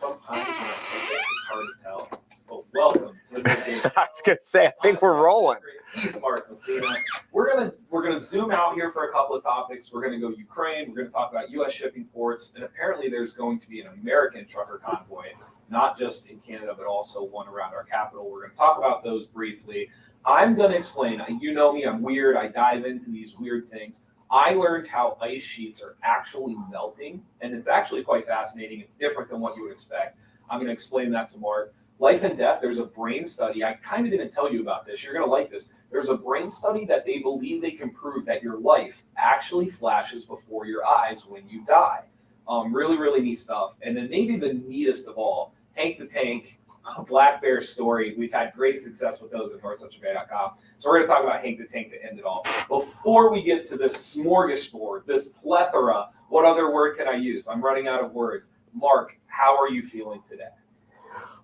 Sometimes it's hard to tell. But welcome to the Midday Show. I was gonna say, I think we're rolling. He's Mark Messina. We're gonna zoom out here for a couple of topics. We're gonna go Ukraine. We're gonna talk about U.S. shipping ports, and apparently there's going to be an American trucker convoy, not just in Canada, but also one around our capital. We're gonna talk about those briefly. I'm gonna explain. You know me. I'm weird. I dive into these weird things. I learned how ice sheets are actually melting, and it's actually quite fascinating. It's different than what you would expect. I'm going to explain that to Mark. Life and death, there's a brain study. I kind of didn't tell you about this. You're going to like this. There's a brain study that they believe they can prove that your life actually flashes before your eyes when you die. Really, really neat stuff. And then maybe the neatest of all, Hank the Tank, Black Bear story. We've had great success with those at NorthcentralPa.com. So we're going to talk about Hank the Tank to end it all. Before we get to this smorgasbord, this plethora, what other word can I use? I'm running out of words. Mark, how are you feeling today?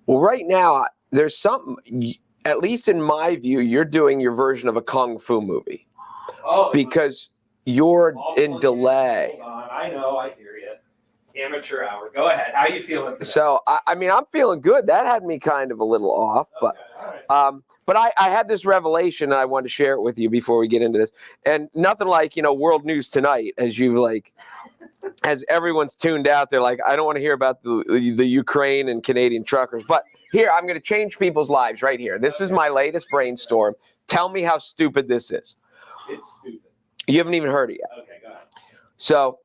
Well, right now, there's something, at least in my view, you're doing your version of a Kung Fu movie. Oh, because you're in delay. Hold on, I know, I hear you. Amateur hour. Go ahead. How are you feeling today? So, I mean, I'm feeling good. That had me kind of a little off, but but I had this revelation and I wanted to share it with you before we get into this. And nothing like, world news tonight, as everyone's tuned out, they're like, I don't want to hear about the Ukraine and Canadian truckers. But here, I'm going to change people's lives right here. This is my latest brainstorm. Tell me how stupid this is. It's stupid. You haven't even heard it yet. Okay, go ahead. So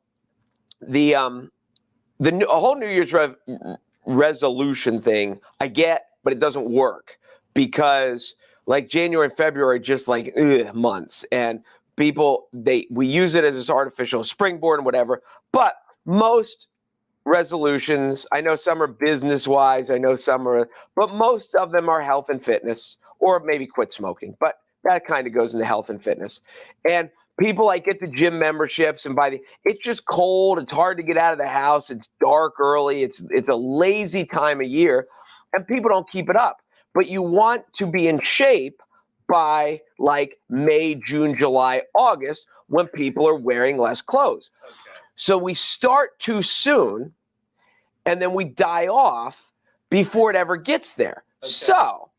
a whole New Year's resolution thing, I get, but it doesn't work because like January and February, just like months, and people we use it as this artificial springboard and whatever. But most resolutions, I know some are business wise, I know some are, but most of them are health and fitness, or maybe quit smoking. But that kind of goes into health and fitness. And people get the gym memberships, and it's just cold. It's hard to get out of the house. It's dark early. It's a lazy time of year, and people don't keep it up. But you want to be in shape by like May, June, July, August, when people are wearing less clothes. Okay. So we start too soon, and then we die off before it ever gets there. Okay. So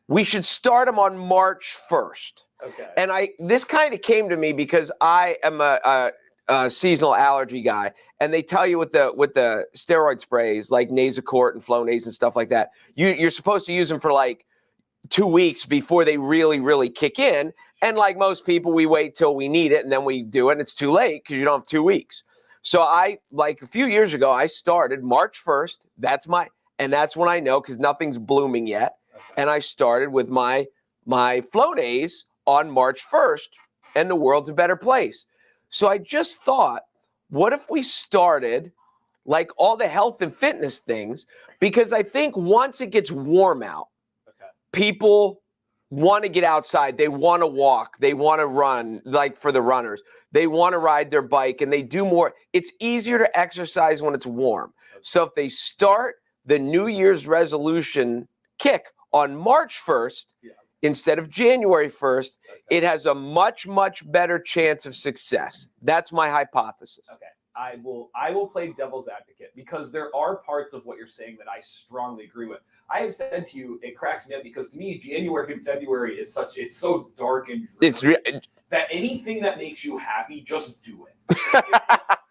we should start them on March 1st. Okay. And this kind of came to me because I am a seasonal allergy guy, and they tell you with the steroid sprays like Nasacort and Flonase and stuff like that, you're supposed to use them for like 2 weeks before they really, really kick in. And like most people, we wait till we need it and then we do it, and it's too late because you don't have 2 weeks. So a few years ago, I started March 1st. That's when I know, because nothing's blooming yet. Okay. And I started with my Flonase on March 1st, and the world's a better place. So I just thought, what if we started like all the health and fitness things? Because I think once it gets warm out, people want to get outside. They want to walk. They want to run, like for the runners. They want to ride their bike, and they do more. It's easier to exercise when it's warm. So if they start the New Year's resolution kick on March 1st, instead of January 1st, it has a much, much better chance of success. That's my hypothesis. Okay. I will play devil's advocate, because there are parts of what you're saying that I strongly agree with. I have said to you, it cracks me up because to me, January and February it's so dark and dreary that anything that makes you happy, just do it.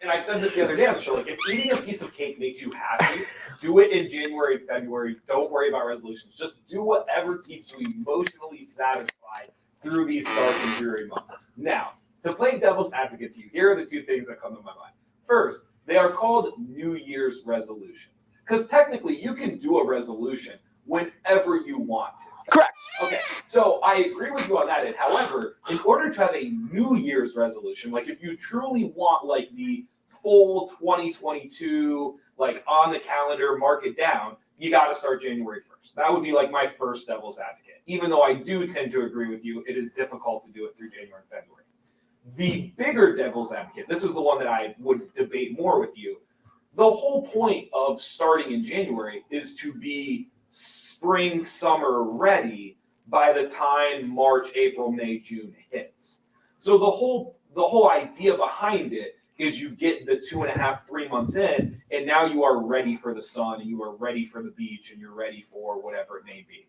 And I said this the other day on the show, like, if eating a piece of cake makes you happy, do it in January and February. Don't worry about resolutions. Just do whatever keeps you emotionally satisfied through these dark and dreary months. Now, to play devil's advocate to you, here are the two things that come to my mind. First, they are called New Year's resolutions, because technically you can do a resolution whenever you want to. Correct. Okay, so I agree with you on that. And however, in order to have a New Year's resolution, like if you truly want like the full 2022, like on the calendar, mark it down, you got to start January 1st. That would be like my first devil's advocate. Even though I do tend to agree with you, it is difficult to do it through January and February. The bigger devil's advocate, this is the one that I would debate more with you. The whole point of starting in January is to be spring, summer ready by the time March, April, May, June hits. So the whole idea behind it is you get the 2.5, 3 months in, and now you are ready for the sun, and you are ready for the beach, and you're ready for whatever it may be.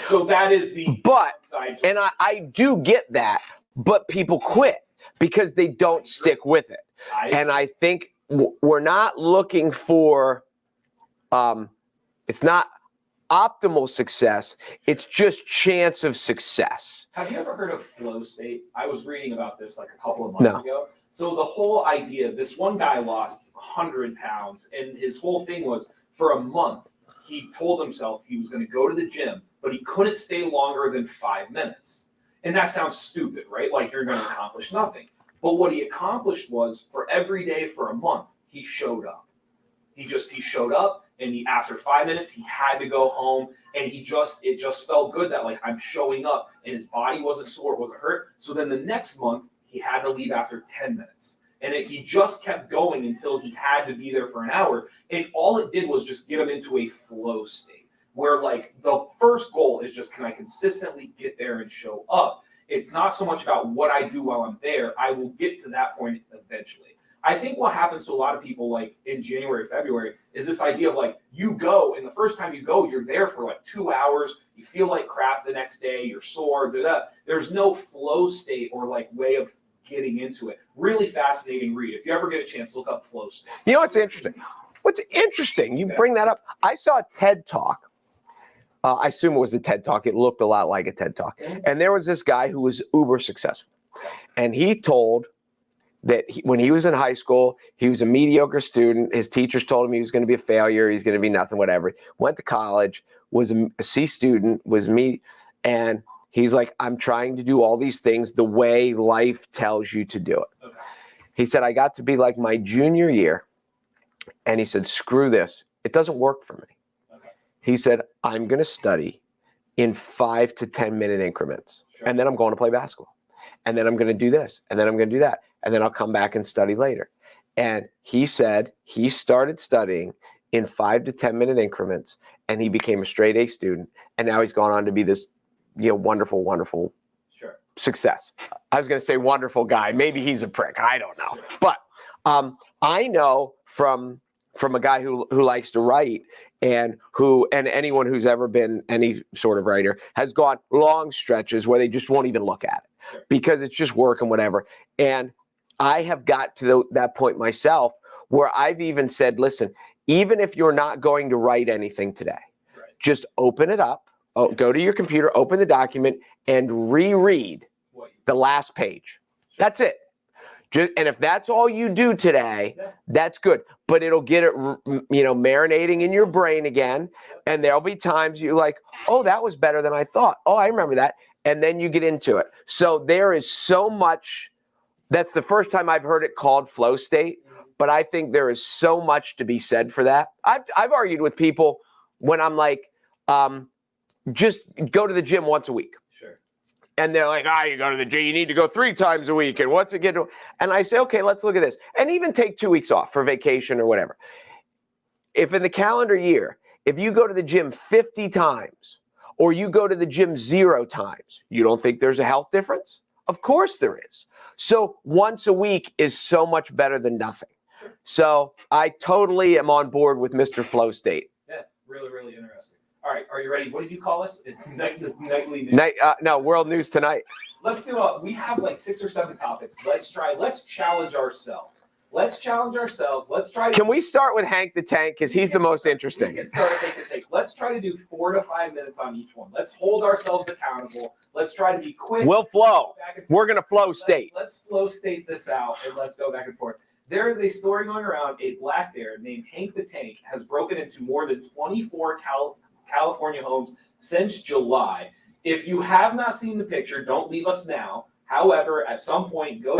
So that is the side. And I do get that, but people quit because they don't stick with it. And I think we're not looking for, it's not optimal success, it's just chance of success. Have you ever heard of flow state? I was reading about this like a couple of months ago. So the whole idea, this one guy lost 100 pounds, and his whole thing was for a month, he told himself he was going to go to the gym, but he couldn't stay longer than 5 minutes. And that sounds stupid, right? Like you're going to accomplish nothing. But what he accomplished was for every day for a month, he showed up. He showed up, and after 5 minutes, he had to go home, and it just felt good that like I'm showing up, and his body wasn't sore, it wasn't hurt. So then the next month, he had to leave after 10 minutes. And he just kept going until he had to be there for an hour. And all it did was just get him into a flow state where like the first goal is just, can I consistently get there and show up? It's not so much about what I do while I'm there. I will get to that point eventually. I think what happens to a lot of people like in January, February is this idea of like you go, and the first time you go, you're there for like 2 hours. You feel like crap the next day. You're sore. There's no flow state or like way of getting into it. Really fascinating read. If you ever get a chance, look up flow state. You know what's interesting? What's interesting, you bring that up. I saw a TED Talk. I assume it was a TED Talk. It looked a lot like a TED Talk. And there was this guy who was uber successful. And he told that when he was in high school, he was a mediocre student. His teachers told him he was going to be a failure. He's going to be nothing, whatever. Went to college, was a C student, and he's like, I'm trying to do all these things the way life tells you to do it. Okay. He said, I got to be like my junior year. And he said, screw this. It doesn't work for me. Okay. He said, I'm going to study in 5 to 10 minute increments. Sure. And then I'm going to play basketball. And then I'm going to do this. And then I'm going to do that. And then I'll come back and study later. And he said he started studying in 5 to 10 minute increments. And he became a straight A student. And now he's gone on to be this wonderful, wonderful success. I was going to say wonderful guy. Maybe he's a prick. I don't know. Sure. But I know from a guy who likes to write and anyone who's ever been any sort of writer has gone long stretches where they just won't even look at it because it's just work and whatever. And I have got to that point myself where I've even said, listen, even if you're not going to write anything today, just open it up. Go to your computer, open the document, and reread the last page. That's it. And if that's all you do today, that's good. But it'll get it, marinating in your brain again. And there'll be times you're like, oh, that was better than I thought. Oh, I remember that. And then you get into it. So there is so much. That's the first time I've heard it called flow state. But I think there is so much to be said for that. I've argued with people when I'm like, just go to the gym once a week. Sure. And they're like, you go to the gym, you need to go 3 times a week. And what's it get to? And I say, okay, let's look at this. And even take 2 weeks off for vacation or whatever. If in the calendar year, if you go to the gym 50 times or you go to the gym 0 times, you don't think there's a health difference? Of course there is. So once a week is so much better than nothing. Sure. So I totally am on board with Mr. Flow State. Yeah, really, really interesting. All right, are you ready? What did you call us? Nightly news. No, World News Tonight. Let's do we have like 6 or 7 topics. Let's challenge ourselves. Let's try to. Can we start with Hank the Tank? Because he's the most interesting. We can start with Hank the Tank. Let's try to do 4 to 5 minutes on each one. Let's hold ourselves accountable. Let's try to be quick. We'll flow. We're going to flow state. Let's flow state this out, and let's go back and forth. There is a story going around. A black bear named Hank the Tank has broken into more than 24 California homes since July. If you have not seen the picture, don't leave us now. However, at some point, go.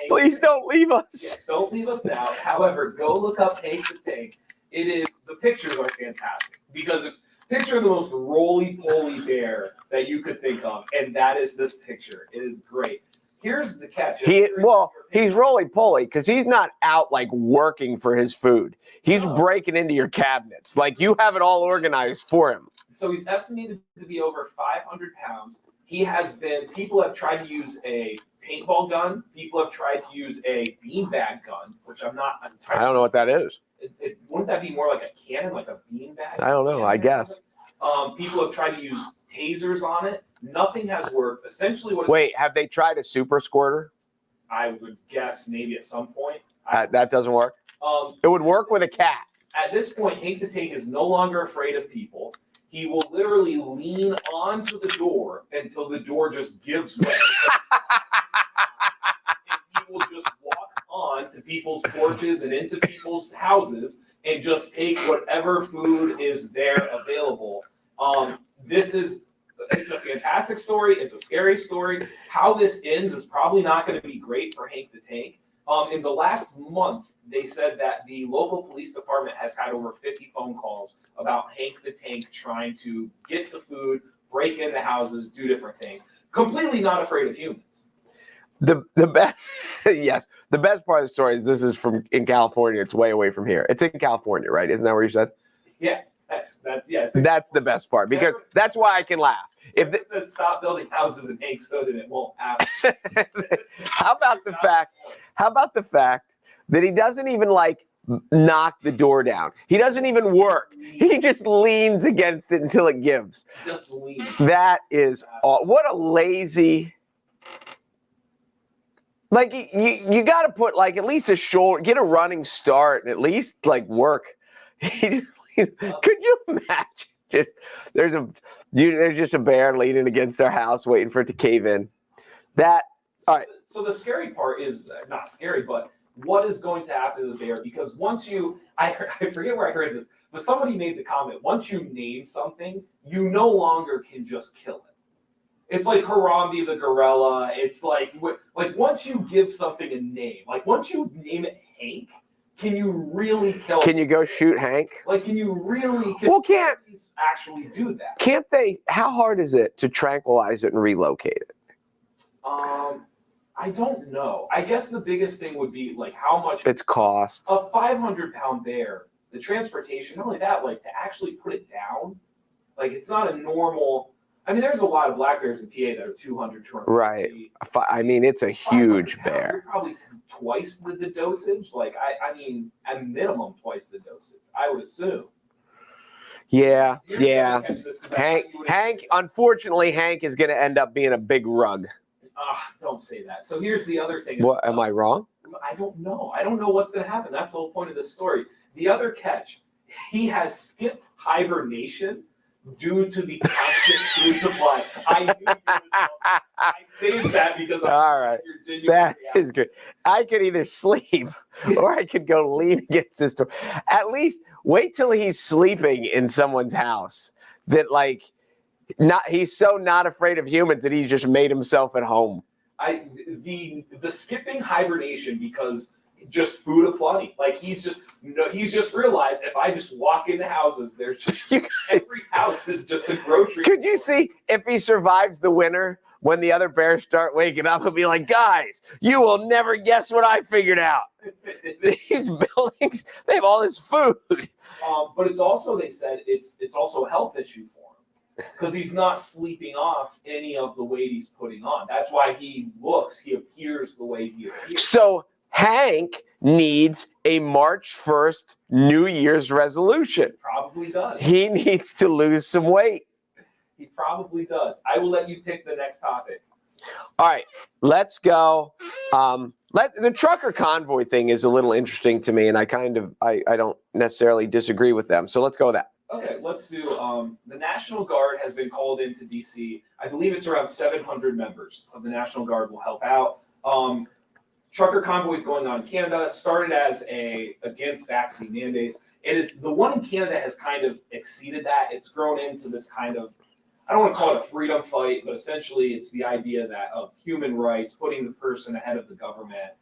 Please don't leave us. Yeah, don't leave us now. However, go look up Hank the Tank. The pictures are fantastic because picture the most roly-poly bear that you could think of, and that is this picture. It is great. Here's the catch. He's roly-poly because he's not out like working for his food. He's breaking into your cabinets. Like you have it all organized for him. So he's estimated to be over 500 pounds. People have tried to use a paintball gun. People have tried to use a beanbag gun, which I'm not entirely. I don't know what that is. Wouldn't that be more like a cannon, like a beanbag? I don't know. I guess. People have tried to use tasers on it. Nothing has worked. Essentially, Wait, have they tried a super squirter? I would guess maybe at some point. That doesn't work. It would work with a cat. At this point, Hank the Tank is no longer afraid of people. He will literally lean onto the door until the door just gives way. And he will just walk on to people's porches and into people's houses and just take whatever food is there available. It's a fantastic story. It's a scary story. How this ends is probably not going to be great for Hank the Tank. In the last month, they said that the local police department has had over 50 phone calls about Hank the Tank trying to get to food, break into houses, do different things. Completely not afraid of humans. The best, yes, the best part of the story is this is in California. It's way away from here. It's in California, right? Isn't that where you said? Yeah, that's the best part because that's why I can laugh. If it says stop building houses in Hank's Hood and it won't happen. How about the fact that he doesn't even like knock the door down? He doesn't even work. He just leans against it until it gives. Just leans. That is what a lazy. Like you got to put like at least a shoulder, get a running start, and at least like work. Could you imagine? There's just a bear leaning against our house, waiting for it to cave in. All right. So the scary part is not scary, but what is going to happen to the bear? Because once I forget where I heard this, but somebody made the comment: once you name something, you no longer can just kill it. It's like Harambe the gorilla. It's like once you give something a name, like once you name it Hank, can you really kill it? Can you go shoot Hank? Like, can you really can't actually do that? Can't they? How hard is it to tranquilize it and relocate it? I don't know. I guess the biggest thing would be like how much its cost. A 500-pound bear, the transportation, not only that, like to actually put it down, like it's not a normal. I mean, there's a lot of black bears in PA that are 200, 250. Right. I mean, it's a huge bear. You're probably twice the dosage. Like, I mean, at minimum twice the dosage, I would assume. Yeah. Hank, unfortunately, Hank is going to end up being a big rug. Don't say that. So here's the other thing. What, am I wrong? I don't know. I don't know what's going to happen. That's the whole point of this story. The other catch, he has skipped hibernation due to the constant food supply. I knew you would know. I saved that because all right. That is good. I could either sleep or I could go lean against this door. At least wait till he's sleeping in someone's house. That he's so not afraid of humans that he's just made himself at home. The skipping hibernation because just food aplenty. Like he's just realized if I just walk into houses, there's just every house is just a grocery. Could you see if he survives the winter when the other bears start waking up and be like, guys, you will never guess what I figured out. These buildings, they have all this food. But it's also, they said, it's also a health issue for him because he's not sleeping off any of the weight he's putting on. That's why he appears the way he appears. So Hank needs a March 1st New Year's resolution. Probably does. He needs to lose some weight. He probably does. I will let you pick the next topic. All right, let's go. The trucker convoy thing is a little interesting to me, and I don't necessarily disagree with them. So let's go with that. Okay, let's do. The National Guard has been called into DC. I believe it's around 700 members of the National Guard will help out. Trucker convoys going on in Canada started as against vaccine mandates. It is the one in Canada has kind of exceeded that. It's grown into this kind of, I don't want to call it a freedom fight, but essentially it's the idea that of human rights, putting the person ahead of the government.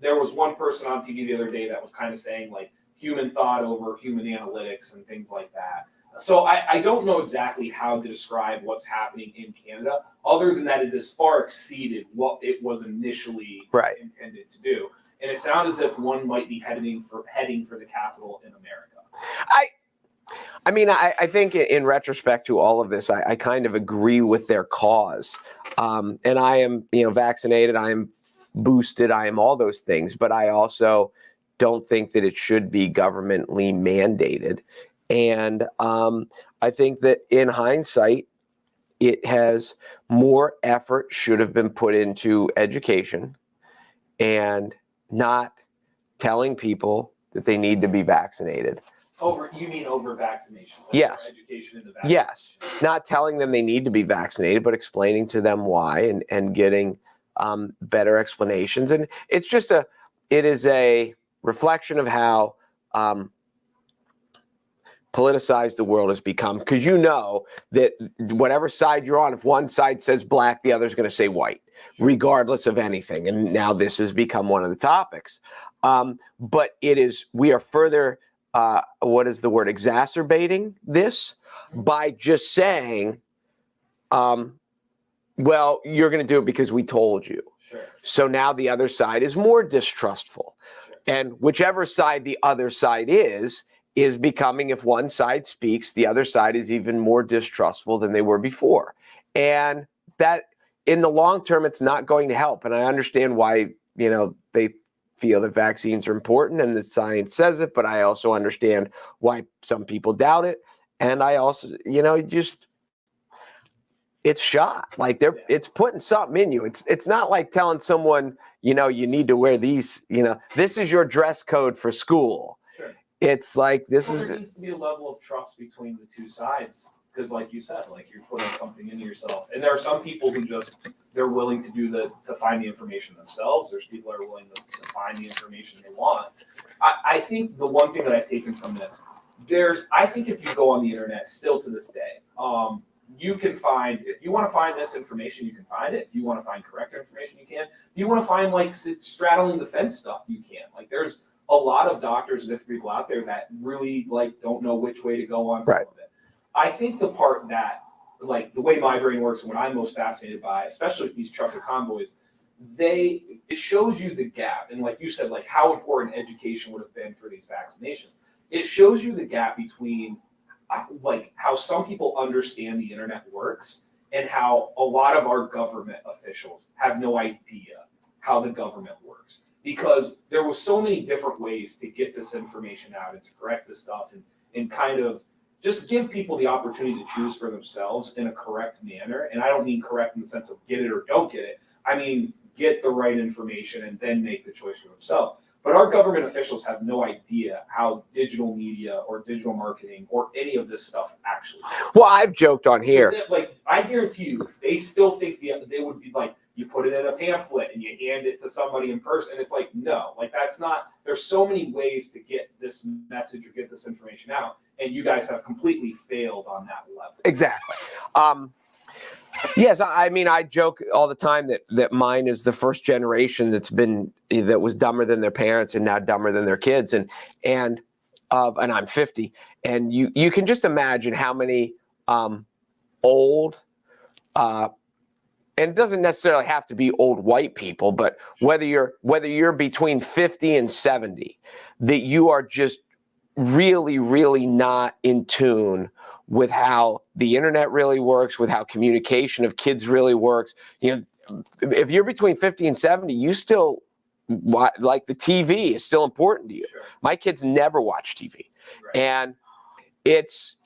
There was one person on TV the other day that was kind of saying like human thought over human analytics and things like that. So I don't know exactly how to describe what's happening in Canada, other than that it has far exceeded what it was initially intended to do. And it sounds as if one might be heading for the capital in America. I mean, I think in retrospect to all of this, I kind of agree with their cause. And I am, vaccinated, I am boosted, I am all those things, but I also don't think that it should be governmentally mandated. And I think that in hindsight, it has more effort should have been put into education and not telling people that they need to be vaccinated. You mean over vaccinations? Like Yes. Education in the vaccination. Yes. Not telling them they need to be vaccinated, but explaining to them why and getting better explanations. And it is a reflection of how politicized the world has become, because that whatever side you're on, if one side says black, the other's going to say white, regardless of anything. And now this has become one of the topics. But we are further, what is the word, exacerbating this by just saying, well, you're going to do it because we told you. Sure. So now the other side is more distrustful. Sure. And whichever side the other side is becoming, if one side speaks, the other side is even more distrustful than they were before. And that in the long term, it's not going to help. And I understand why, they feel that vaccines are important and the science says it, but I also understand why some people doubt it. And I also, it's shot. Like it's putting something in you. It's not like telling someone, you need to wear these, this is your dress code for school. Sure. It's like there needs to be a level of trust between the two sides, because like you said, like you're putting something into yourself. And there are some people who they're willing to find the information themselves. There's people that are willing to find the information they want. I think the one thing that I've taken from this, I think if you go on the internet still to this day, you can find, if you want to find this information, you can find it. If you want to find correct information, you can. If you want to find like straddling the fence stuff, you can. Like there's a lot of doctors and different people out there that really don't know which way to go on some of it. I think the part that, the way my brain works and what I'm most fascinated by, especially with these trucker convoys, it shows you the gap. And like you said, how important education would have been for these vaccinations. It shows you the gap between how some people understand the internet works and how a lot of our government officials have no idea how the government works. Because there was so many different ways to get this information out and to correct this stuff and kind of just give people the opportunity to choose for themselves in a correct manner. And I don't mean correct in the sense of get it or don't get it. I mean, get the right information and then make the choice for themselves. But our government officials have no idea how digital media or digital marketing or any of this stuff actually works. Well, I've joked on here. So I guarantee you, they still think they would be you put it in a pamphlet and you hand it to somebody in person. And it's no, that's not, there's so many ways to get this message or get this information out. And you guys have completely failed on that level. Exactly. Yes, I mean, I joke all the time that mine is the first generation that was dumber than their parents and now dumber than their kids. And I'm 50. And you can just imagine how many old, and it doesn't necessarily have to be old white people, but whether you're between 50 and 70, that you are just really, really not in tune with how the internet really works, with how communication of kids really works. If you're between 50 and 70, you still the TV is still important to you. Sure. My kids never watch TV. Right. And it's,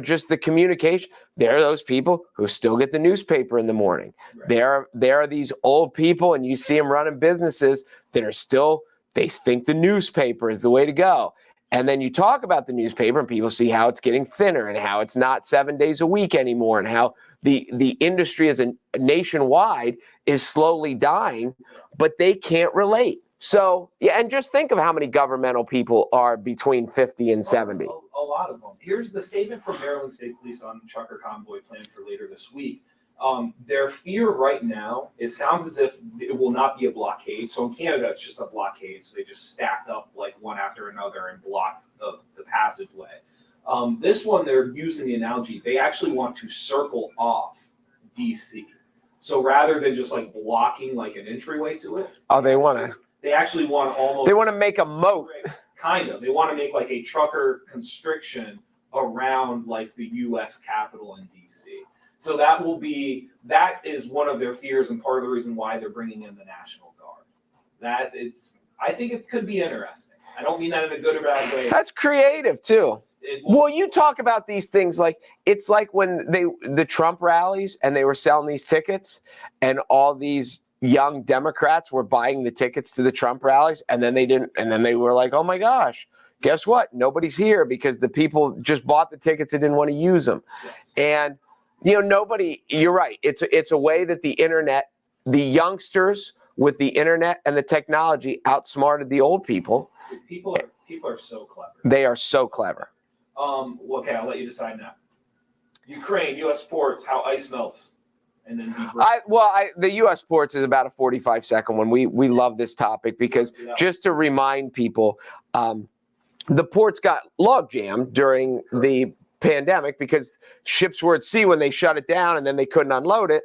just the communication. There are those people who still get the newspaper in the morning. Right. There are these old people, and you see them running businesses that are still, they think the newspaper is the way to go. And then you talk about the newspaper and people see how it's getting thinner and how it's not 7 days a week anymore and how the industry as a nationwide is slowly dying, but they can't relate. So, yeah, and just think of how many governmental people are between 50 and 70. A lot of them. Here's the statement from Maryland State Police on the trucker convoy planned for later this week. Their fear right now, it sounds as if it will not be a blockade. So in Canada, it's just a blockade. So they just stacked up one after another and blocked the passageway. This one, they're using the analogy. They actually want to circle off DC. So rather than just blocking an entryway to it. Oh, they actually want almost. They want to make a moat. Kind of. They want to make a trucker constriction around like the U.S. Capitol in D.C. So that is one of their fears and part of the reason why they're bringing in the National Guard. I think it could be interesting. I don't mean that in a good or bad way. That's creative too. Well, you talk about these things like it's like when the Trump rallies and they were selling these tickets and all these young Democrats were buying the tickets to the Trump rallies and then they were like, oh my gosh, guess what? Nobody's here because the people just bought the tickets and didn't want to use them. Yes. And you're right. It's a way that the internet, the youngsters with the internet and the technology outsmarted the old people. People are so clever. They are so clever. Okay, I'll let you decide now. Ukraine, U.S. ports, how ice melts, and then the U.S. ports is about a 45-second one. We love this topic because just to remind people, the ports got log jammed during the pandemic because ships were at sea when they shut it down and then they couldn't unload it.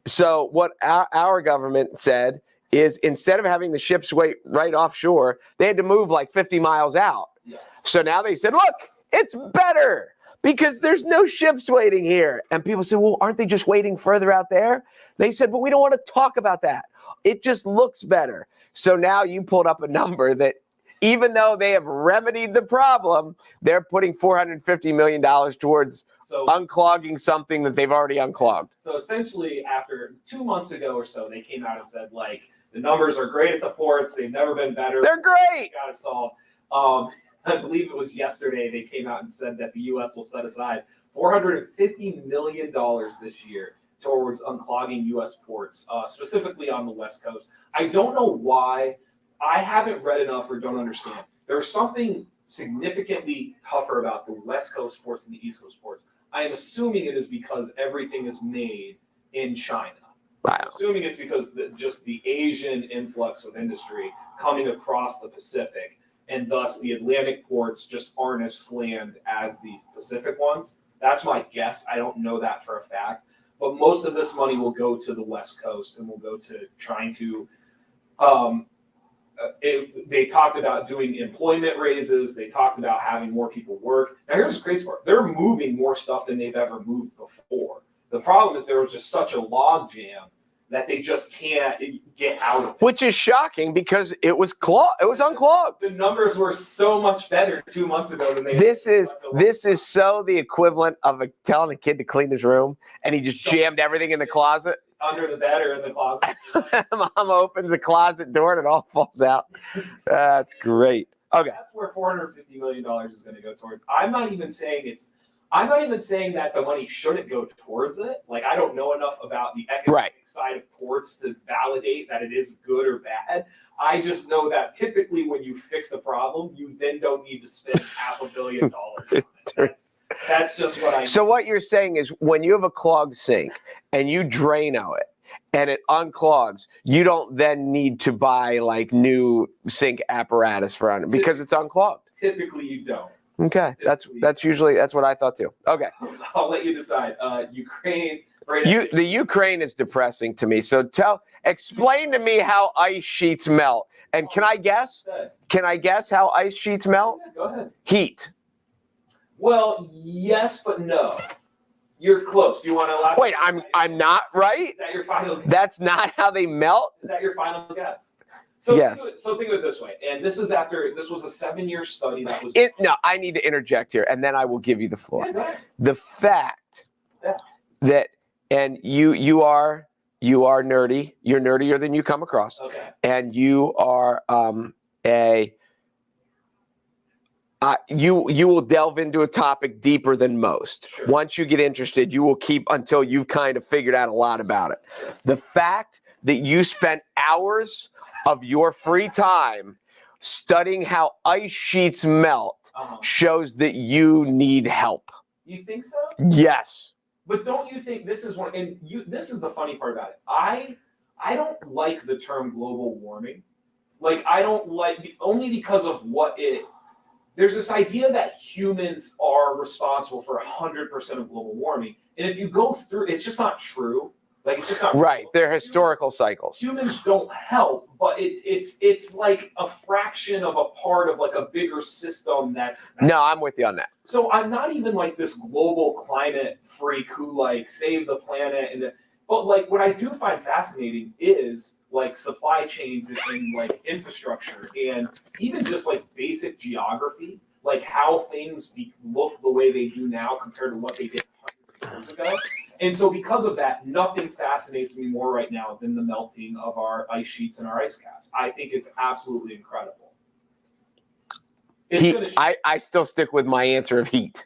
So what our government said is instead of having the ships wait right offshore, they had to move like 50 miles out. Yes. So now they said, look, it's better because there's no ships waiting here. And people said, well, aren't they just waiting further out there? They said, but we don't want to talk about that. It just looks better. So now you pulled up a number that even though they have remedied the problem, they're putting $450 million towards unclogging something that they've already unclogged. So essentially, after 2 months ago or so, they came out and said, like, the numbers are great at the ports. They've never been better. They're great. Got to solve. I believe it was yesterday they came out and said that the U.S. will set aside $450 million this year towards unclogging U.S. ports, specifically on the West Coast. I don't know why. I haven't read enough or don't understand. There's something significantly tougher about the West Coast ports than the East Coast ports. I am assuming it is because everything is made in China. Wow. I'm assuming it's because just the Asian influx of industry coming across the Pacific, and thus the Atlantic ports just aren't as slammed as the Pacific ones. That's my guess. I don't know that for a fact. But most of this money will go to the West Coast and will go to trying to they talked about doing employment raises. They talked about having more people work. Now, here's the crazy part. They're moving more stuff than they've ever moved before. The problem is there was just such a log jam that they just can't get out of it. Which is shocking because it was unclogged. The numbers were so much better 2 months ago than they. This is so the equivalent of telling a kid to clean his room and he just jammed everything in the closet. Under the bed or in the closet. Mom opens the closet door and it all falls out. That's great. Okay. That's where $450 million is going to go towards. I'm not even saying that the money shouldn't go towards it. Like, I don't know enough about the economic side of ports to validate that it is good or bad. I just know that typically when you fix the problem, you then don't need to spend $500 million on it. That's just what I know. So what you're saying is when you have a clogged sink and you Drano it and it unclogs, you don't then need to buy like new sink apparatus for it because it's unclogged. Typically you don't. Okay. That's what I thought too. Okay. I'll let you decide. Ukraine. The Ukraine is depressing to me. So explain to me how ice sheets melt. And can I guess? Can I guess how ice sheets melt? Yeah, go ahead. Heat. Well, yes, but no. You're close. Do you want to elaborate? Wait, I'm not right? Is that your final guess? That's not how they melt? Is that your final guess? So yes. Think of it this way. And this was a 7-year study that was. No, I need to interject here, and then I will give you the floor. Yeah, go ahead. The fact that, and you are nerdy. You're nerdier than you come across. Okay. And you are you will delve into a topic deeper than most. Sure. Once you get interested, you will keep until you've kind of figured out a lot about it. The fact that you spent hours of your free time studying how ice sheets melt shows that you need help. You think so? Yes. But don't you think this is one? And this is the funny part about it. I don't like the term global warming. Like, I don't like only because of what it. There's this idea that humans are responsible for 100% of global warming. And if you go through, it's just not true. Like it's just not Right. They're historical cycles. Humans don't help, but it's like a fraction of a part of like a bigger system that's. No, I'm with you on that. So I'm not even like this global climate freak who like save the planet but like what I do find fascinating is like supply chains and like infrastructure and even just like basic geography, like how things look the way they do now compared to what they did 100 years ago. And so because of that, nothing fascinates me more right now than the melting of our ice sheets and our ice caps. I think it's absolutely incredible. I still stick with my answer of heat.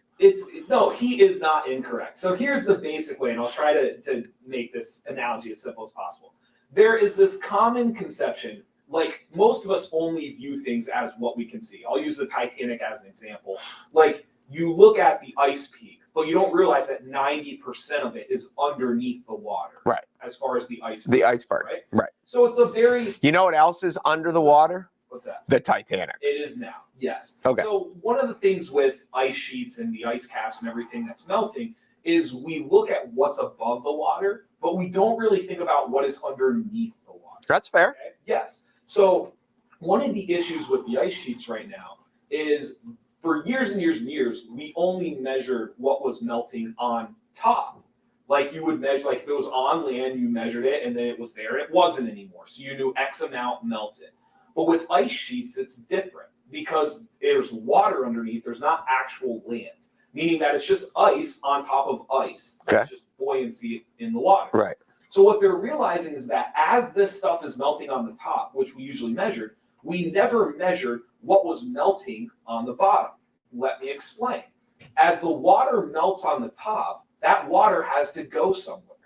No, heat is not incorrect. So here's the basic way, and I'll try to make this analogy as simple as possible. There is this common conception, like most of us only view things as what we can see. I'll use the Titanic as an example. Like you look at the ice peak, but you don't realize that 90% of it is underneath the water. Right. As far as the ice part. The ice part. Right? Right. So it's a very. You know what else is under the water? What's that? The Titanic. It is now, yes. Okay. So one of the things with ice sheets and the ice caps and everything that's melting is we look at what's above the water, but we don't really think about what is underneath the water. That's fair. Okay? Yes. So one of the issues with the ice sheets right now is for years and years and years, we only measured what was melting on top. Like you would measure, like if it was on land, you measured it and then it was there and it wasn't anymore. So you knew X amount melted. But with ice sheets, it's different because there's water underneath. There's not actual land, meaning that it's just ice on top of ice. Okay. It's just buoyancy in the water. Right. So what they're realizing is that as this stuff is melting on the top, which we usually measured, we never measured what was melting on the bottom. Let me explain. As the water melts on the top, that water has to go somewhere.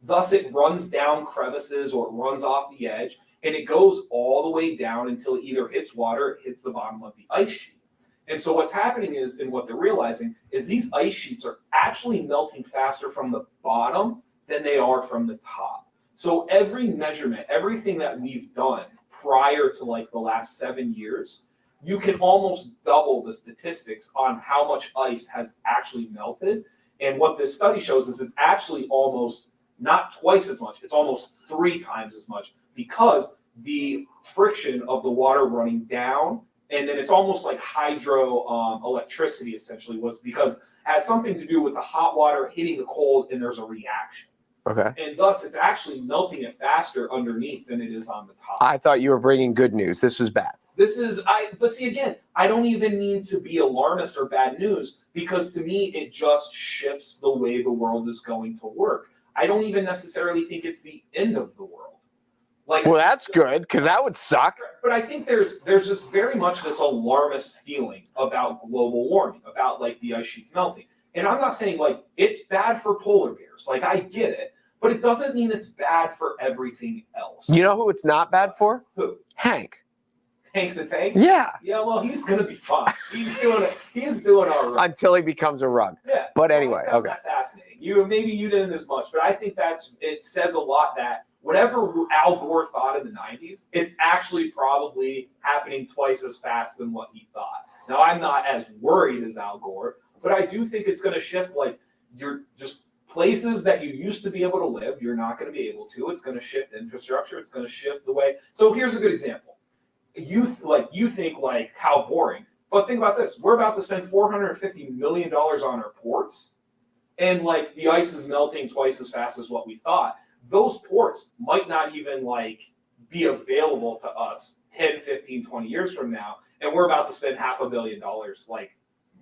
Thus, it runs down crevices or it runs off the edge. And it goes all the way down until it either hits water or hits the bottom of the ice sheet. And so what's happening is, and what they're realizing, is these ice sheets are actually melting faster from the bottom than they are from the top. So every measurement, everything that we've done prior to like the last 7 years, you can almost double the statistics on how much ice has actually melted. And what this study shows is it's actually almost not twice as much, it's almost 3 times as much, because the friction of the water running down, and then it's almost like hydro electricity essentially, was because it has something to do with the hot water hitting the cold and there's a reaction. Okay. And thus it's actually melting it faster underneath than it is on the top. I thought you were bringing good news. This is bad. But see again, I don't even need to be alarmist or bad news because to me, it just shifts the way the world is going to work. I don't even necessarily think it's the end of the world. Like, well, that's good because that would suck. But I think there's just very much this alarmist feeling about global warming, about like the ice sheets melting. And I'm not saying like it's bad for polar bears. Like I get it, but it doesn't mean it's bad for everything else. You know who it's not bad for? Who? Hank. Hank the Tank? Yeah. Yeah, well, he's gonna be fine. He's doing all right. Until he becomes a rug. Yeah. But anyway, I found okay. that fascinating. Maybe you didn't as much, but I think it says a lot that whatever Al Gore thought in the 90s, it's actually probably happening twice as fast than what he thought. Now, I'm not as worried as Al Gore, but I do think it's going to shift. Like, you're just places that you used to be able to live, you're not going to be able to. It's going to shift infrastructure. It's going to shift the way. So here's a good example. You think like how boring, but think about this. We're about to spend $450 million on our ports, and like the ice is melting twice as fast as what we thought. Those ports might not even like be available to us 10, 15, 20 years from now. And we're about to spend $500 million, like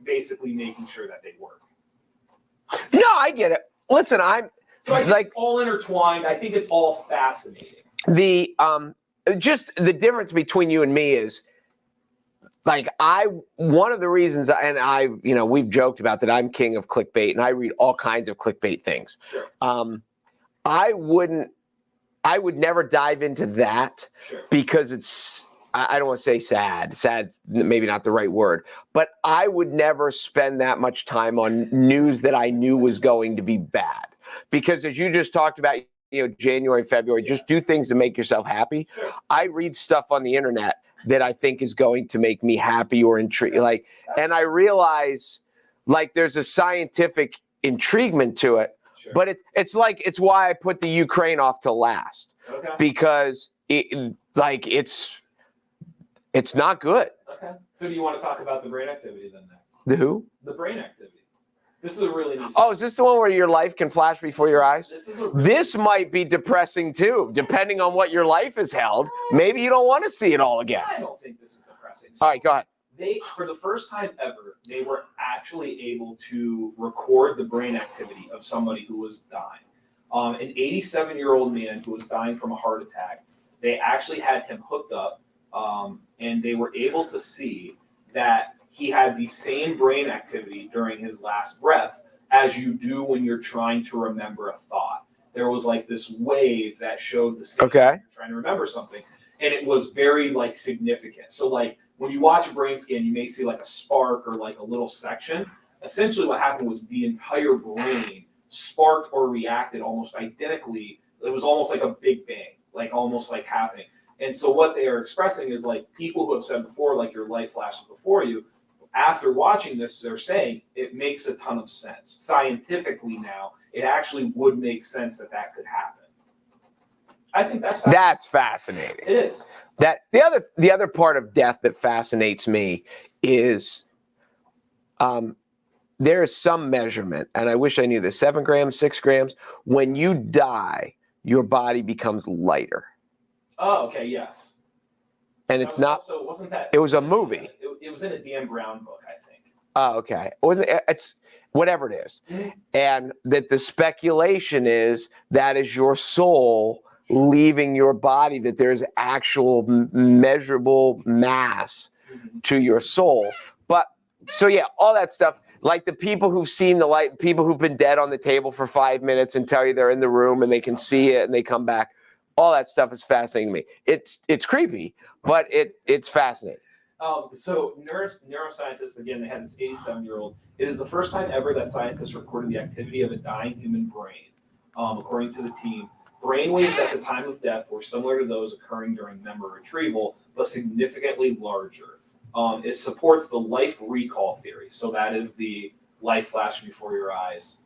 basically making sure that they work. No, I get it. Listen, I'm so I think like it's all intertwined. I think it's all fascinating. Just the difference between you and me is like one of the reasons, and we've joked about that I'm king of clickbait and I read all kinds of clickbait things. Sure. I would never dive into that because I don't want to say sad. Sad's maybe not the right word, but I would never spend that much time on news that I knew was going to be bad. Because as you just talked about, January, February, just do things to make yourself happy. Sure. I read stuff on the internet that I think is going to make me happy or intrigued. And I realize like there's a scientific intriguement to it, Sure. But it's why I put the Ukraine off to last. Okay. Because it's not good. Okay. So do you want to talk about the brain activity then next? The who? The brain activity. This is a really neat. Oh, is this the one where your life can flash before your eyes? This might be depressing too, depending on what your life has held. Maybe you don't want to see it all again. I don't think this is depressing. So all right, go ahead. They, for the first time ever, they were actually able to record the brain activity of somebody who was dying. An 87-year-old man who was dying from a heart attack. They actually had him hooked up, and they were able to see that he had the same brain activity during his last breaths as you do when you're trying to remember a thought. There was like this wave that showed the same Okay. when you're trying to remember something, and it was very like significant. So like when you watch a brain scan, you may see like a spark or like a little section. Essentially what happened was the entire brain sparked or reacted almost identically. It was almost like a big bang, like almost like happening. And so what they are expressing is like people who have said before, like your life flashes before you, after watching this, they're saying it makes a ton of sense. Scientifically now, it actually would make sense that that could happen. I think that's fascinating. It is. That the other part of death that fascinates me is there is some measurement, and I wish I knew this, 7 grams, 6 grams. When you die, your body becomes lighter. Oh, okay, yes. And it's not. So wasn't that? It was a movie. It was in a Dan Brown book, I think. Oh, okay. It's whatever it is, Mm-hmm. and that the speculation is that is your soul leaving your body. That there's actual measurable mass to your soul. But so yeah, all that stuff. Like the people who've seen the light, people who've been dead on the table for 5 minutes and tell you they're in the room and they can see it and they come back. All that stuff is fascinating to me. It's creepy, but it's fascinating. So neuroscientists, again, they had this 87-year-old. It is the first time ever that scientists recorded the activity of a dying human brain. According to the team, brain waves at the time of death were similar to those occurring during memory retrieval, but significantly larger. It supports the life recall theory. So that is the life flash before your eyes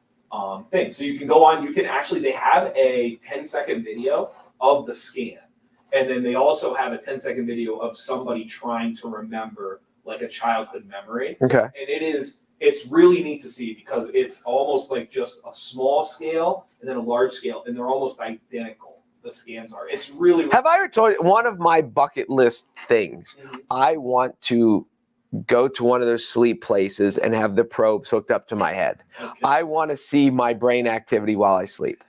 thing. So you can go on, they have a 10-second video of the scan. And then they also have a 10-second video of somebody trying to remember like a childhood memory. Okay. And it's really neat to see because it's almost like just a small scale and then a large scale, and they're almost identical. The scans are. It's really. Have I ever told you one of my bucket list things? Mm-hmm. I want to go to one of those sleep places and have the probes hooked up to my head. Okay. I want to see my brain activity while I sleep.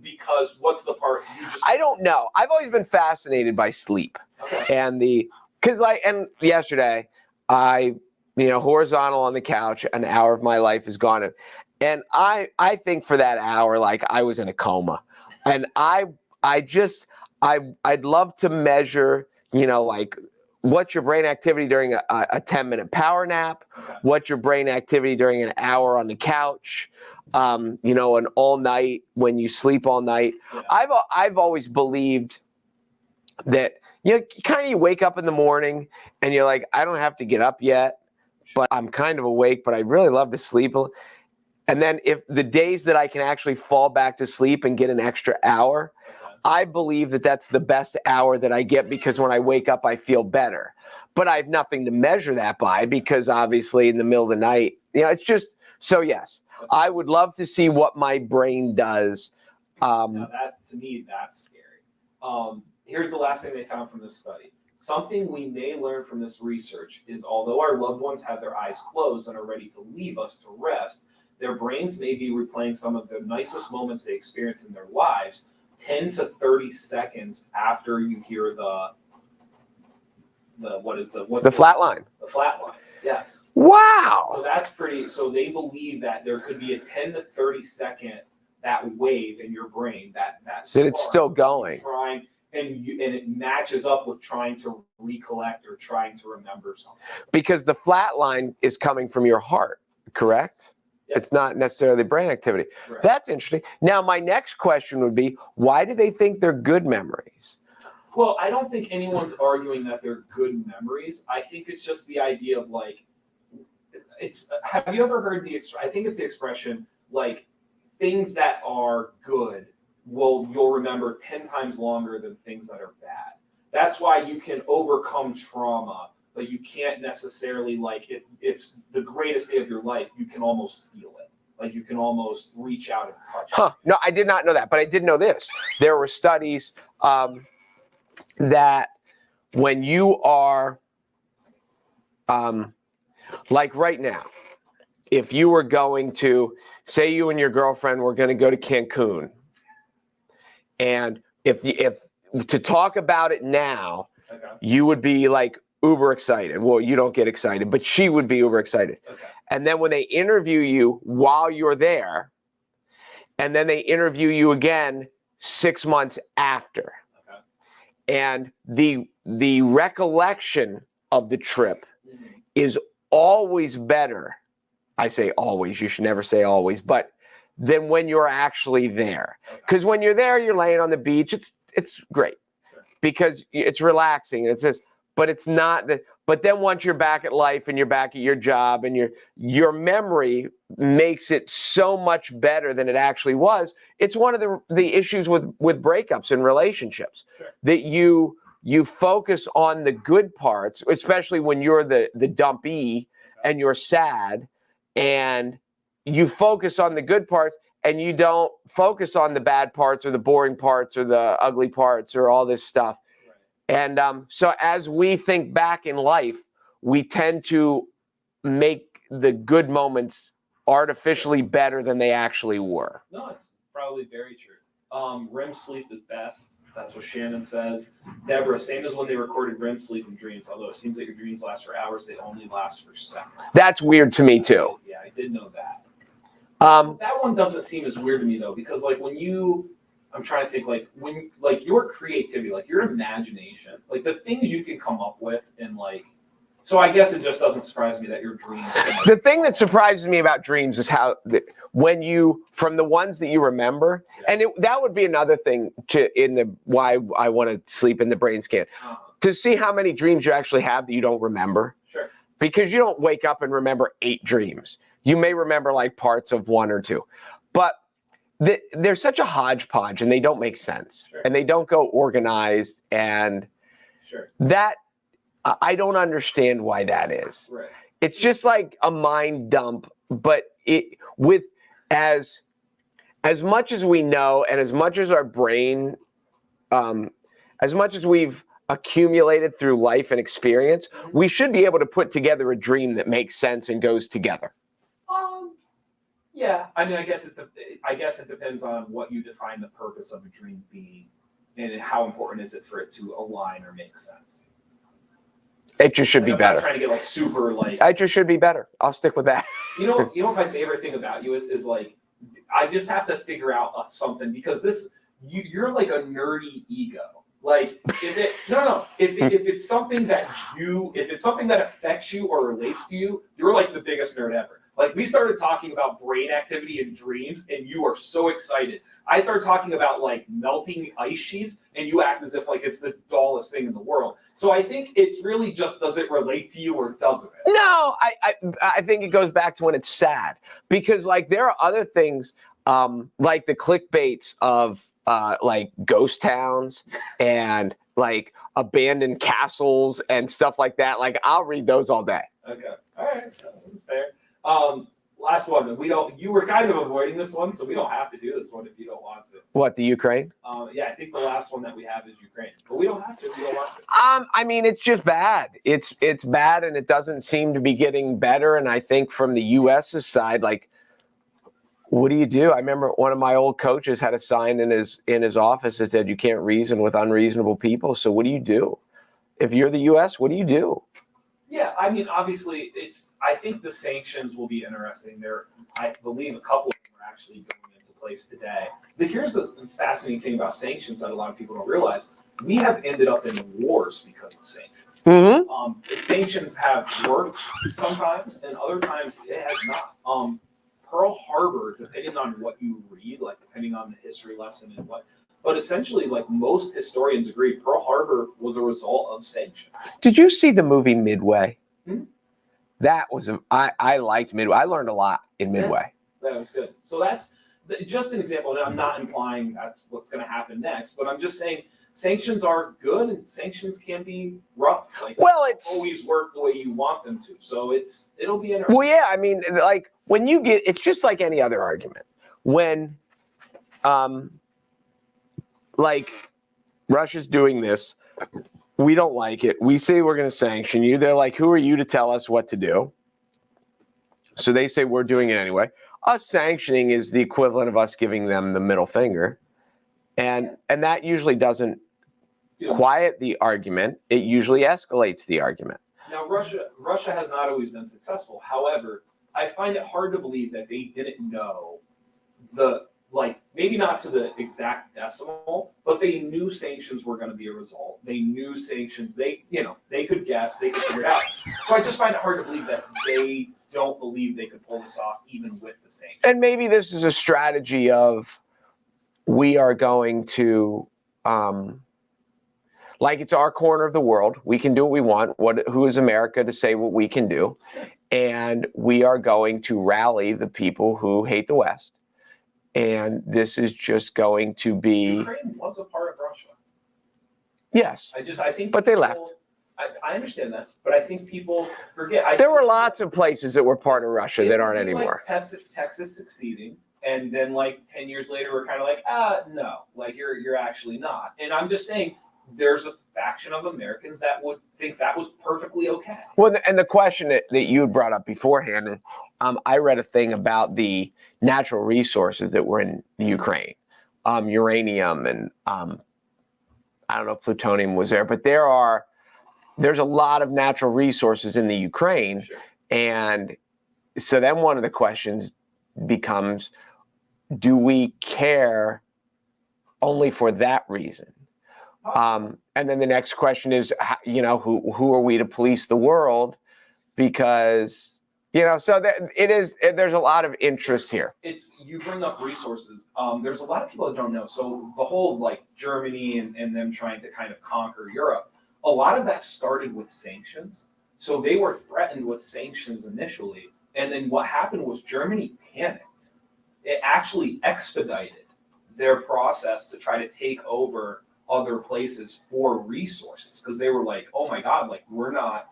Because what's the part you just? I don't know. I've always been fascinated by sleep. Okay. And yesterday I, horizontal on the couch, an hour of my life is gone. And I think for that hour, like I was in a coma. And I'd love to measure, like what's your brain activity during a 10-minute power nap? Okay. What's your brain activity during an hour on the couch? And all night when you sleep all night. Yeah. I've always believed that, you wake up in the morning and you're like, I don't have to get up yet, but I'm kind of awake, but I'd really love to sleep. And then if the days that I can actually fall back to sleep and get an extra hour, I believe that that's the best hour that I get because when I wake up, I feel better. But I have nothing to measure that by because obviously in the middle of the night, it's just, so yes, I would love to see what my brain does. Now to me, that's scary. Here's the last thing they found from this study. Something we may learn from this research is although our loved ones have their eyes closed and are ready to leave us to rest, their brains may be replaying some of the nicest moments they experienced in their lives 10 to 30 seconds after you hear the flat line. The flat line, yes. Wow. So that's pretty, so they believe that there could be a 10 to 30 second, that wave in your brain, that spark, it's still going. And it matches up with trying to recollect or trying to remember something. Because the flat line is coming from your heart, correct? Yep. It's not necessarily brain activity. Right. That's interesting. Now, my next question would be, why do they think they're good memories? Well, I don't think anyone's arguing that they're good memories. I think it's just the idea of like, have you ever heard I think it's the expression, like, things that are good you'll remember 10 times longer than things that are bad. That's why you can overcome trauma, but you can't necessarily, like, if it's the greatest day of your life, you can almost feel it. Like, you can almost reach out and touch it. No, I did not know that, but I did know this. There were studies that when you are, like right now, if you were going to, say you and your girlfriend were going to go to Cancun, and if to talk about it now, Okay. you would be like uber excited. Well, you don't get excited, but she would be uber excited. Okay. And then when they interview you while you're there, and then they interview you again 6 months after, Okay. and the recollection of the trip is always better. I say always, you should never say always, but than when you're actually there. Because when you're there, you're laying on the beach, it's great. Sure. Because it's relaxing, and it's this, but it's not the, but then once you're back at life and you're back at your job, and your memory makes it so much better than it actually was. It's one of the issues with breakups and relationships. Sure. That you focus on the good parts, especially when you're the dumpee and you're sad, and you focus on the good parts and you don't focus on the bad parts or the boring parts or the ugly parts or all this stuff. Right. And so as we think back in life, we tend to make the good moments artificially better than they actually were. No, it's probably very true. REM sleep is best. That's what Shannon says. Deborah, same as when they recorded REM sleep and dreams. Although it seems like your dreams last for hours, they only last for seconds. That's weird to me too. Yeah, I did know that. That one doesn't seem as weird to me though, because like I'm trying to think, like when, like your creativity, like your imagination, like the things you can come up with, and like, so I guess it just doesn't surprise me that your dreams. The thing that surprises me about dreams is how when you, from the ones that you remember, yeah. And that would be another thing why I want to sleep in the brain scan, to see how many dreams you actually have that you don't remember. Sure. Because you don't wake up and remember 8 dreams. You may remember like parts of 1 or 2, but they're such a hodgepodge and they don't make sense. Sure. And they don't go organized, and sure. That I don't understand why that is. Right. It's just like a mind dump, but with as much as we know, and as much as our brain, as much as we've accumulated through life and experience, we should be able to put together a dream that makes sense and goes together. Yeah, I mean, I guess it depends on what you define the purpose of a dream being, and how important is it for it to align or make sense. It just should be better. I'm not trying to get like super like. It just should be better. I'll stick with that. You know what my favorite thing about you is like, I just have to figure out something, because you're like a nerdy ego. Like if it's something that affects you or relates to you, you're like the biggest nerd ever. Like we started talking about brain activity and dreams, and you are so excited. I started talking about like melting ice sheets, and you act as if like it's the dullest thing in the world. So I think it's really just, does it relate to you or doesn't it? No, I think it goes back to when it's sad, because like there are other things like the clickbaits of like ghost towns and like abandoned castles and stuff like that. Like I'll read those all day. Okay, all right, that's fair. Last one. You were kind of avoiding this one, so we don't have to do this one if you don't want to. What, the Ukraine? Yeah, I think the last one that we have is Ukraine, but we don't have to if you don't want to. I mean, it's just bad. It's bad, and it doesn't seem to be getting better. And I think from the U.S.'s side, like, what do you do? I remember one of my old coaches had a sign in his office that said, "You can't reason with unreasonable people." So what do you do? If you're the U.S., what do you do? Yeah, I mean, obviously, I think the sanctions will be interesting. I believe a couple of them are actually going into place today. But here's the fascinating thing about sanctions that a lot of people don't realize. We have ended up in wars because of sanctions. Mm-hmm. Sanctions have worked sometimes, and other times it has not. Pearl Harbor, depending on what you read, like depending on the history lesson and what, but essentially, like most historians agree, Pearl Harbor was a result of sanctions. Did you see the movie Midway? Mm-hmm. That was I liked Midway. I learned a lot in Midway. Yeah, that was good. So that's just an example, and I'm not implying that's what's going to happen next, but I'm just saying sanctions are good and sanctions can be rough. Like, well, it's always work the way you want them to. So it'll be interesting. well, yeah. I mean, like when you get, it's just like any other argument. When, like Russia's doing this, we don't like it. We say we're going to sanction you. They're like, who are you to tell us what to do? So they say we're doing it anyway. Us sanctioning is the equivalent of us giving them the middle finger. And that usually doesn't quiet the argument. It usually escalates the argument. Now, Russia has not always been successful. However, I find it hard to believe that they didn't know maybe not to the exact decimal, but they knew sanctions were going to be a result. They knew sanctions. They could guess, they could figure it out. So I just find it hard to believe that they don't believe they could pull this off even with the sanctions. And maybe this is a strategy of we are going to, like it's our corner of the world. We can do what we want. Who is America to say what we can do? And we are going to rally the people who hate the West. And this is just going to be. Ukraine was a part of Russia. Yes. I think. But they left. I understand that, but I think people forget. There were lots of places that were part of Russia that aren't anymore. Like Texas succeeding, and then 10 years later, we're kind of like, no, you're actually not. And I'm just saying, there's a faction of Americans that would think that was perfectly okay. Well, and the question that you had brought up beforehand, I read a thing about the natural resources that were in the Ukraine, uranium and I don't know if plutonium was there, but there's a lot of natural resources in the Ukraine. Sure. And so then one of the questions becomes, do we care only for that reason? And then the next question is, who are we to police the world? Because, so there's a lot of interest here. You bring up resources. There's a lot of people that don't know. So the whole Germany and them trying to kind of conquer Europe, a lot of that started with sanctions. So they were threatened with sanctions initially. And then what happened was Germany panicked. It actually expedited their process to try to take over other places for resources, because they were like, oh my God, we're not,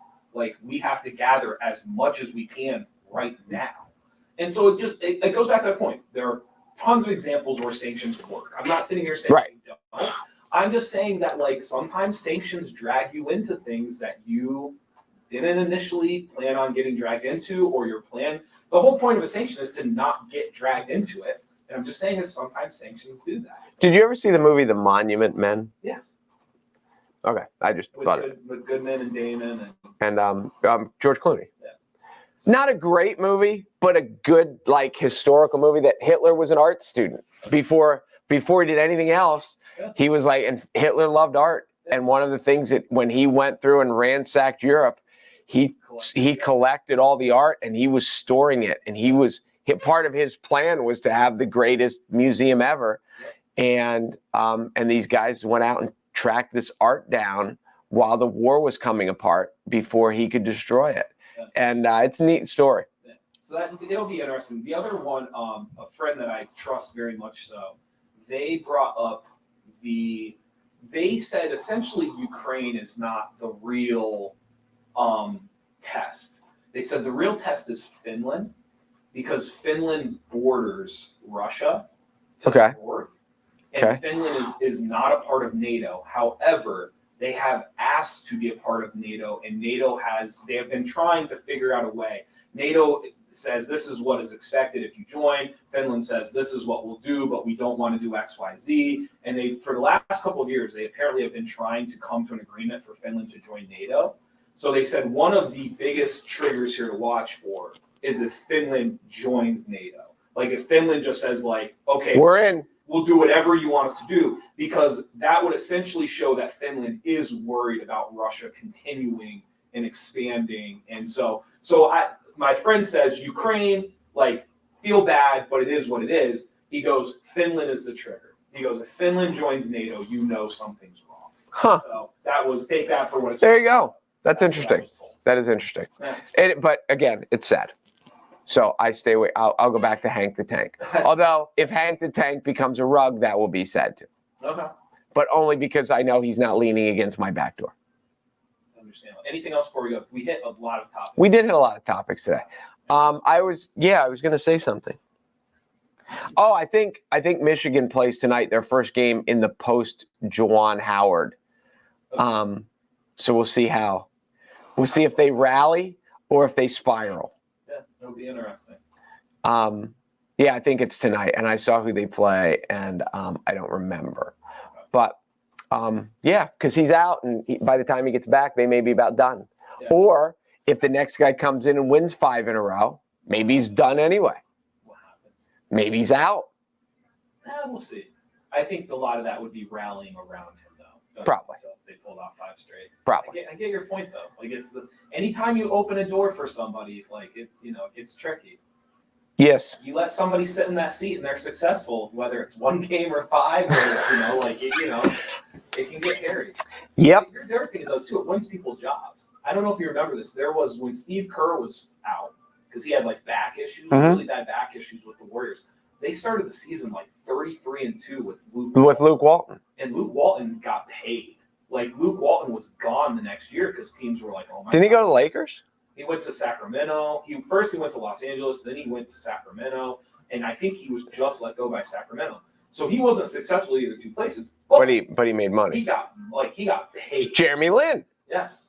we have to gather as much as we can right now. And so it goes back to that point. There are tons of examples where sanctions work. I'm not sitting here saying they don't. I'm just saying that sometimes sanctions drag you into things that you didn't initially plan on getting dragged into, or the whole point of a sanction is to not get dragged into it. And I'm just saying that sometimes sanctions do that. Did you ever see the movie The Monument Men? Yes. Okay, I just thought it. With Goodman and Damon and George Clooney. Yeah. Not a great movie, but a good historical movie that Hitler was an art student before he did anything else. Yeah. He was and Hitler loved art. Yeah. And one of the things that when he went through and ransacked Europe, he collected all the art and he was storing it, and part of his plan was to have the greatest museum ever. And these guys went out and tracked this art down while the war was coming apart before he could destroy it. Yeah. And it's a neat story. Yeah. So it'll be interesting. The other one, a friend that I trust very much so, they brought up they said essentially Ukraine is not the real test. They said the real test is Finland, because Finland borders Russia to the north. And Finland is not a part of NATO. However, they have asked to be a part of NATO, and they have been trying to figure out a way. NATO says this is what is expected if you join. Finland says this is what we'll do, but we don't want to do X, Y, Z. And for the last couple of years, they apparently have been trying to come to an agreement for Finland to join NATO. So they said one of the biggest triggers here to watch for is if Finland joins NATO. If Finland just says okay, we're in. We'll do whatever you want us to do, because that would essentially show that Finland is worried about Russia continuing and expanding. And so my friend says Ukraine, feel bad, but it is what it is. He goes, Finland is the trigger. He goes, if Finland joins NATO, something's wrong. Huh. So take that for what it's There you go. That's interesting. That is interesting. Yeah. But again, it's sad. So I stay away. I'll go back to Hank the Tank. Although if Hank the Tank becomes a rug, that will be said too. Okay. But only because I know he's not leaning against my back door. Understandable. Anything else before we go? We hit a lot of topics. We did hit a lot of topics today. I was going to say something. Oh, I think Michigan plays tonight, their first game in the post Juwan Howard. Okay. So we'll see if they rally or if they spiral. Yeah, it'll be interesting. Yeah, I think it's tonight, and I saw who they play, and I don't remember. But yeah, because he's out, and by the time he gets back, they may be about done. Yeah. Or if the next guy comes in and wins 5 in a row, maybe he's done anyway. What happens? Maybe he's out. We'll see. I think a lot of that would be rallying around him, though. Probably. So if they pulled off 5 straight. Probably. I get your point, though. Like anytime you open a door for somebody, like it gets tricky. Yes. You let somebody sit in that seat and they're successful, whether it's 1 game or 5, or it can get hairy. Yep. Here's the other thing it does too. It wins people jobs. I don't know if you remember this. There was when Steve Kerr was out because he had like back issues, really bad back issues with the Warriors. They started the season like 33-2 with Luke Walton. And Luke Walton got paid. Like Luke Walton was gone the next year because teams were like, "Oh my." Didn't he go to the Lakers? He went to Sacramento. First he went to Los Angeles, then he went to Sacramento, and I think he was just let go by Sacramento. So he wasn't successful either 2 places. But he made money. He got paid. Jeremy Lin. Yes.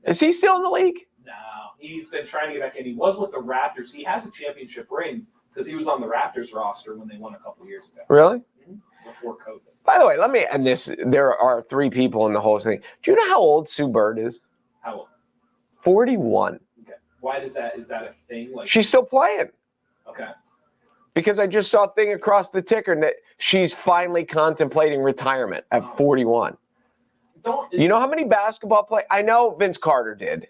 Is he still in the league? No, he's been trying to get back in. He was with the Raptors. He has a championship ring because he was on the Raptors roster when they won a couple years ago. Really? Before COVID. By the way, let me end this. There are 3 people in the whole thing. Do you know how old Sue Bird is? How old? 41. Okay. Why is that a thing? Like she's still playing. Okay. Because I just saw a thing across the ticker that she's finally contemplating retirement at 41. You know how many basketball players? I know Vince Carter did.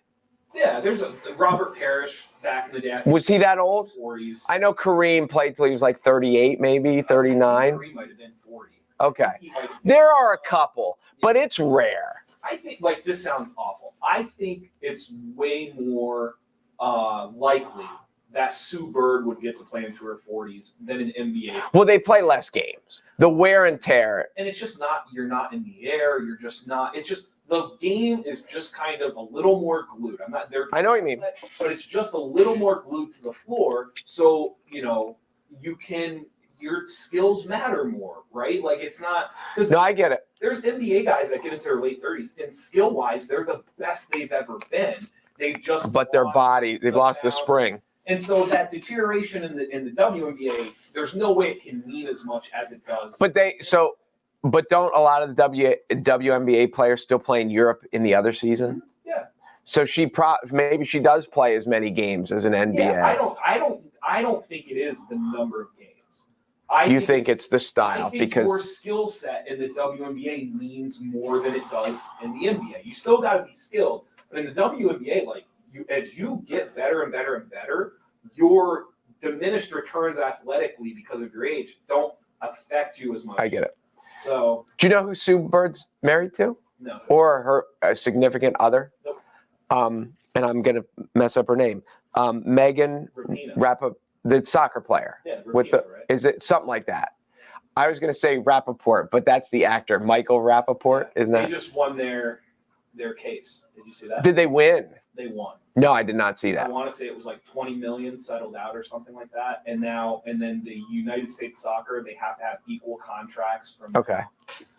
Yeah, there's Robert Parrish back in the day. Was he that old? 40s. I know Kareem played till he was like 38, maybe 39. Kareem might have been 40. Okay. There are a couple, but it's rare. I think, this sounds awful. I think it's way more likely that Sue Bird would get to play into her 40s than an NBA. Well, they play less games. The wear and tear. And it's just not, you're not in the air. You're just not, it's just, the game is just kind of a little more glued. I'm not there. I know what you mean. But it's just a little more glued to the floor. So, your skills matter more, right? Like it's not. No, I get it. There's NBA guys that get into their late 30s, and skill-wise, they're the best they've ever been. But their body, they've lost the spring. And so that deterioration in the WNBA, there's no way it can mean as much as it does. But don't a lot of the WNBA players still play in Europe in the other season? Yeah. So maybe she does play as many games as an NBA. Yeah, I don't think it is the number of games. You think it's the style because your skill set in the WNBA means more than it does in the NBA. You still got to be skilled, but in the WNBA, as you get better and better and better, your diminished returns athletically because of your age don't affect you as much. I get it. So, do you know who Sue Bird's married to? No. Or her significant other? Nope. And I'm gonna mess up her name. Megan Rapaport, the soccer player. Yeah, Rapinoe, right? Is it something like that? I was gonna say Rappaport, but that's the actor, Michael Rappaport, isn't that? They just won their case. Did you see that? Did they win? They won. No, I did not see that. I want to say it was like 20 million settled out or something like that. And then the United States Soccer, they have to have equal contracts from. Okay.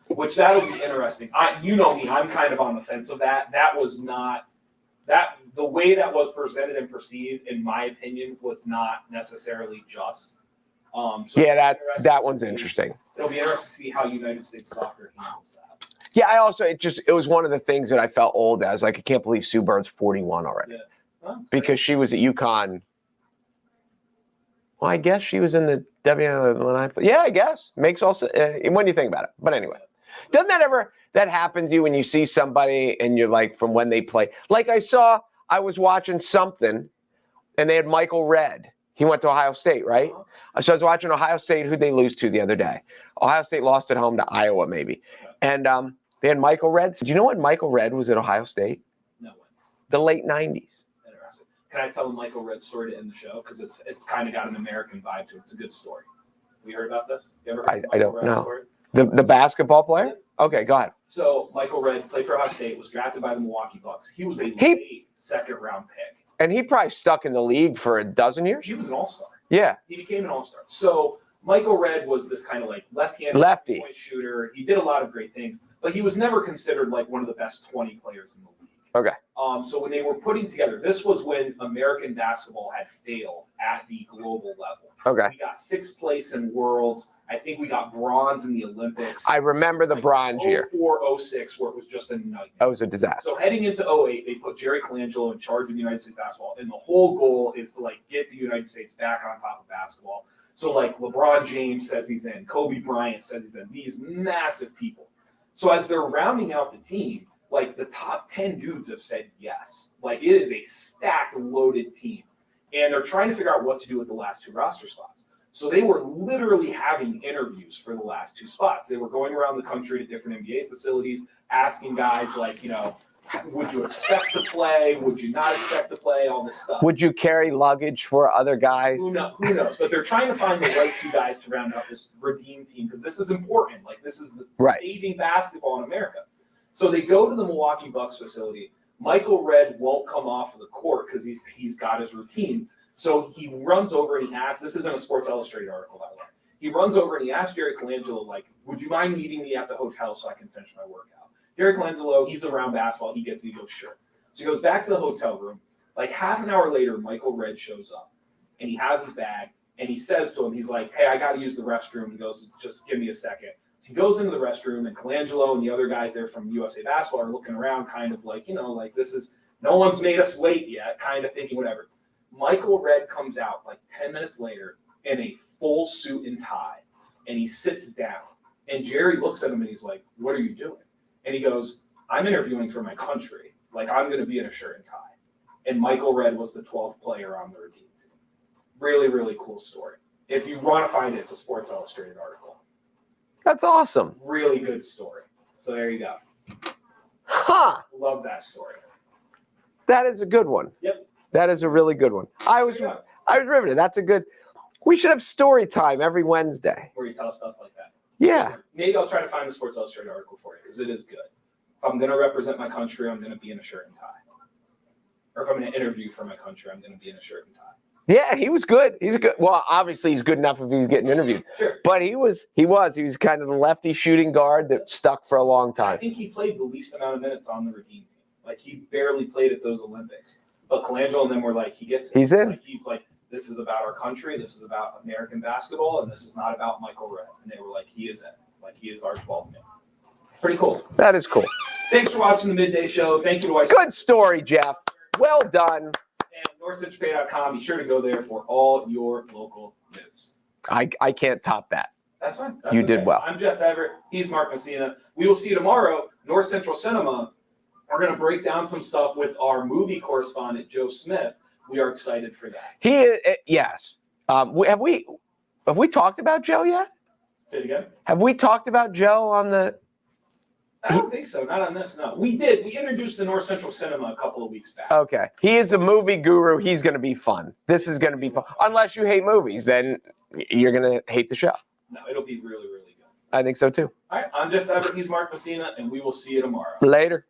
Which that'll be interesting. You know me, I'm kind of on the fence of that. That was not the way that was presented and perceived, in my opinion, was not necessarily just. So yeah, that one's interesting. It'll be interesting to see how United States Soccer handles that. Yeah, it was one of the things that I felt old. I was like, I can't believe Sue Bird's 41 already. Yeah. Well, because she was at UConn. Well, I guess she was in the yeah, I guess. Makes also when you think about it. But anyway, doesn't that happen to you when you see somebody and you're like, from when they play? Like I was watching something and they had Michael Redd. He went to Ohio State, right? So I was watching Ohio State. Who'd they lose to the other day? Ohio State lost at home to Iowa, maybe. And they had Michael Redd. Do you know when Michael Redd was at Ohio State? No way. The late 90s. Interesting. Can I tell a Michael Redd story to end the show? Because it's kind of got an American vibe to it. It's a good story. Have you heard about this? You ever heard I don't Michael Redd's know. story? The basketball player? Okay, go ahead. So Michael Redd played for Ohio State, was drafted by the Milwaukee Bucks. He was a late second-round pick. And he probably stuck in the league for a dozen years? He was an all-star. Yeah. He became an all-star. So Michael Redd was this kind of like left-handed Lefty point shooter. He did a lot of great things, but he was never considered like one of the best 20 players in the league. Okay. So when they were putting together, this was when American basketball had failed at the global level. Okay. We got 6th place in Worlds. I think we got bronze in the Olympics. I remember the bronze year. 04, 06, where it was just a nightmare. That was a disaster. So heading into 08, they put Jerry Colangelo in charge of the United States basketball, and the whole goal is to like get the United States back on top of basketball. So like LeBron James says he's in, Kobe Bryant says he's in, these massive people. So as they're rounding out the team, like the top 10 dudes have said yes. Like it is a stacked, loaded team. And they're trying to figure out what to do with the last 2 roster spots. So they were literally having interviews for the last 2 spots. They were going around the country to different NBA facilities, asking guys like, you know, would you expect to play? Would you not expect to play? All this stuff. Would you carry luggage for other guys? Who knows? But they're trying to find the right 2 guys to round out this redeem team because this is important. Like this is the saving basketball in America. So they go to the Milwaukee Bucks facility. Michael Redd won't come off of the court because he's got his routine. So he runs over and he asks, this isn't a Sports Illustrated article, by the way. He runs over and he asks Jerry Colangelo, like, would you mind meeting me at the hotel so I can finish my workout? Jerry Colangelo, he's around basketball. He goes, sure. So he goes back to the hotel room. Like half an hour later, Michael Redd shows up and he has his bag and he says to him, he's like, hey, I got to use the restroom. He goes, just give me a second. So he goes into the restroom and Colangelo and the other guys there from USA Basketball are looking around kind of like, you know, like this is, no one's made us wait yet, kind of thinking whatever. Michael Redd comes out like 10 minutes later in a full suit and tie, and he sits down. And Jerry looks at him and he's like, what are you doing? And he goes, I'm interviewing for my country. Like, I'm going to be in a shirt and tie. And Michael Redd was the 12th player on the redeem team. Really, really cool story. If you want to find it, it's a Sports Illustrated article. That's awesome. Really good story. So there you go. Huh. Love that story. That is a good one. Yep. That is a really good one. I was riveted. That's a good. We should have story time every Wednesday. Where you tell stuff like that. Yeah. Maybe I'll try to find the Sports Illustrated article for you because it is good. If I'm going to represent my country, I'm going to be in a shirt and tie. Or if I'm going to interview for my country, I'm going to be in a shirt and tie. Yeah, he was good. He's good. Well, obviously he's good enough if he's getting interviewed. Sure. But he was kind of the lefty shooting guard that stuck for a long time. I think he played the least amount of minutes on the redeem team. Like he barely played at those Olympics. But Colangelo and them were like, he gets it. He's in. Like, he's like, this is about our country. This is about American basketball, and this is not about Michael Redd. And they were like, he is in. Like he is our 12th man. Pretty cool. That is cool. Thanks for watching the Midday Show. Thank you to Weiss. Good story, Jeff. Well done. And NorthcentralPa.com. Be sure to go there for all your local news. I can't top that. That's fine. That's You did well. I'm Jeff Everett. He's Mark Messina. We will see you tomorrow. North Central Cinema. We're going to break down some stuff with our movie correspondent, Joe Smith. We are excited for that. Yes. Have we talked about Joe yet? Say it again. Have we talked about Joe on the? I don't think so. Not on this. No, we did. We introduced the North Central Cinema a couple of weeks back. Okay. He is a movie guru. He's going to be fun. This is going to be fun. Unless you hate movies, then you're going to hate the show. No, it'll be really, really good. I think so too. All right. I'm Jeff Everett. He's Mark Messina, and we will see you tomorrow. Later.